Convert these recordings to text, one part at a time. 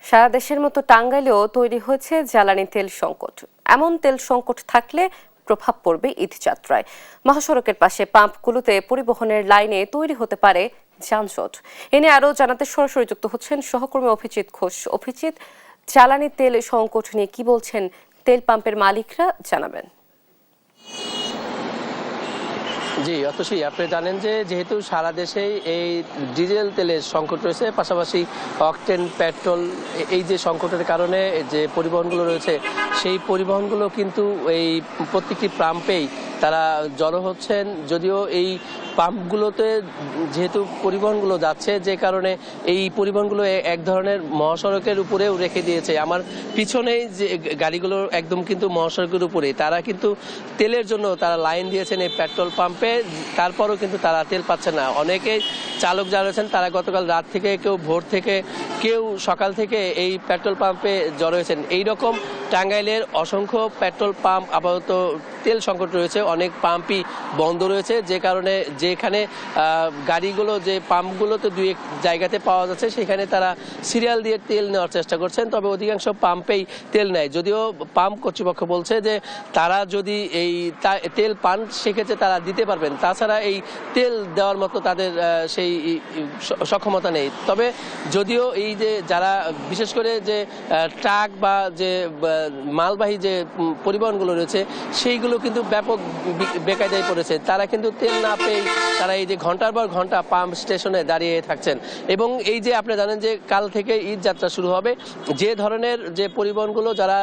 সারা দেশের মতো টাঙ্গাইলেও তৈরি হয়েছে জ্বালানি তেল সংকট। এমন তেল সংকট থাকলে প্রভাব পড়বে ঈদযাত্রায়। মহাসড়কের পাশে পাম্পগুলোতে পরিবহনের লাইনে তৈরি হতে পারে যানজট। এ নিয়ে আরও জানাতে সরাসরি যুক্ত হচ্ছেন সহকর্মী অভিজিৎ ঘোষ। অভিজিৎ, জ্বালানি তেল সংকট নিয়ে কি বলছেন তেল পাম্পের মালিকরা, জানাবেন। জি, অতসী, আপনি জানেন যে যেহেতু সারা দেশেই এই ডিজেল তেলের সংকট রয়েছে, পাশাপাশি অকটেন, পেট্রোল, এই যে সংকটের কারণে যে পরিবহনগুলো রয়েছে সেই পরিবহনগুলো কিন্তু এই প্রত্যেকটি পাম্পেই তারা জড়ো হচ্ছেন। যদিও এই পাম্পগুলোতে যেহেতু পরিবহনগুলো যাচ্ছে, যে কারণে এই পরিবহনগুলো এক ধরনের মহাসড়কের উপরেও রেখে দিয়েছে। আমার পিছনেই যে গাড়িগুলো একদম কিন্তু মহাসড়কের উপরে, তারা কিন্তু তেলের জন্য তারা লাইন দিয়েছেন এই পেট্রোল পাম্পে, তারপরও কিন্তু তারা তেল পাচ্ছে না। অনেকেই চালক যারা রয়েছেন তারা গতকাল রাত থেকে, কেউ ভোর থেকে, কেউ সকাল থেকে এই পেট্রোল পাম্পে জড়ো হয়েছেন। এইরকম টাঙ্গাইলের অসংখ্য পেট্রোল পাম্প আপাতত তেল সংকট রয়েছে, অনেক পাম্পই বন্ধ রয়েছে, যে কারণে যেখানে গাড়িগুলো যে পাম্পগুলোতে দুই এক জায়গাতে পাওয়া যাচ্ছে সেখানে তারা সিরিয়াল দিয়ে তেল নেওয়ার চেষ্টা করছেন, তবে অধিকাংশ পাম্পেই তেল নেয়। যদিও পাম্প কর্তৃপক্ষ বলছে যে তারা যদি এই তেল পান সেক্ষেত্রে তারা দিতে পারবেন, তাছাড়া এই তেল দেওয়ার মতো তাদের সেই সক্ষমতা নেই। তবে যদিও এই যে যারা বিশেষ করে যে ট্রাক বা যে মালবাহী যে পরিবহনগুলো রয়েছে সেইগুলো কিন্তু ব্যাপক বেকায়দায় পড়েছে। তারা কিন্তু তেল না পেয়ে তারা এই যে ঘন্টার পর ঘন্টা পাম্প স্টেশনে দাঁড়িয়ে থাকছেন। এবং এই যে আপনি জানেন যে কাল থেকে ঈদ যাত্রা শুরু হবে, যে ধরনের যে পরিবহনগুলো যারা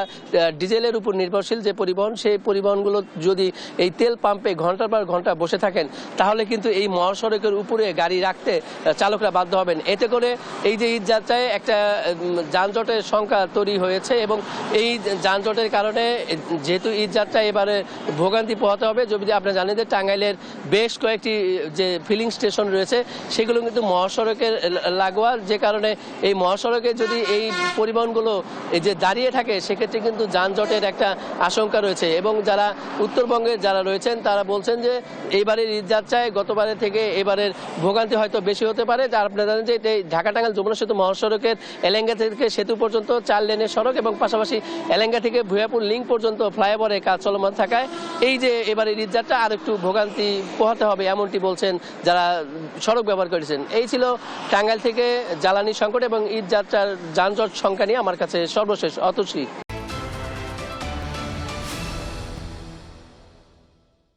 ডিজেলের উপর নির্ভরশীল যে পরিবহন, সেই পরিবহনগুলো যদি এই তেল পাম্পে ঘন্টার পর ঘন্টা বসে থাকেন তাহলে কিন্তু এই মহাসড়কের উপরে গাড়ি রাখতে চালকরা বাধ্য হবেন। এতে করে এই যে ঈদ যাত্রায় একটা যানজটের সংখ্যা তৈরি হয়েছে এবং এই যানজটের কারণে যেহেতু ঈদ যাত্রায় এবারে ভোগান্তি পোহাতে হবে। যদি আপনি জানেন যে টাঙ্গাইলের বেশ কয়েকটি যে ফিলিং স্টেশন রয়েছে সেগুলো কিন্তু মহাসড়কের লাগোয়া, যে কারণে এই মহাসড়কে যদি এই পরিবহনগুলো এই যে দাঁড়িয়ে থাকে সেক্ষেত্রে কিন্তু যানজটের একটা আশঙ্কা রয়েছে। এবং যারা উত্তরবঙ্গের যারা রয়েছেন তারা বলছেন যে এইবারের ঈদ যাত্রায় গতবারের থেকে এবারের ভোগান্তি হয়তো বেশি হতে পারে। যার আপনারা জানেন যে ঢাকা টাঙ্গাইল যমুনা সেতু মহাসড়কের এলেঙ্গা থেকে সেতু পর্যন্ত 4 লেনের সড়ক এবং পাশাপাশি এলেঙ্গা থেকে ভুয়াপুর লিঙ্ক পর্যন্ত ফ্লাইওভারের কাজ চলমান থাকায় এই যে এবারের ঈদ যাত্রা আর একটু ভোগান্তি পোহাতে হবে, এমনটি বলছেন যারা সড়ক ব্যবহার করেছেন। এই ছিল টাঙ্গাইল থেকে জ্বালানি সংকট এবং ঈদ যাত্রার যানজট সংখ্যা নিয়ে আমার কাছে সর্বশেষ অতসী।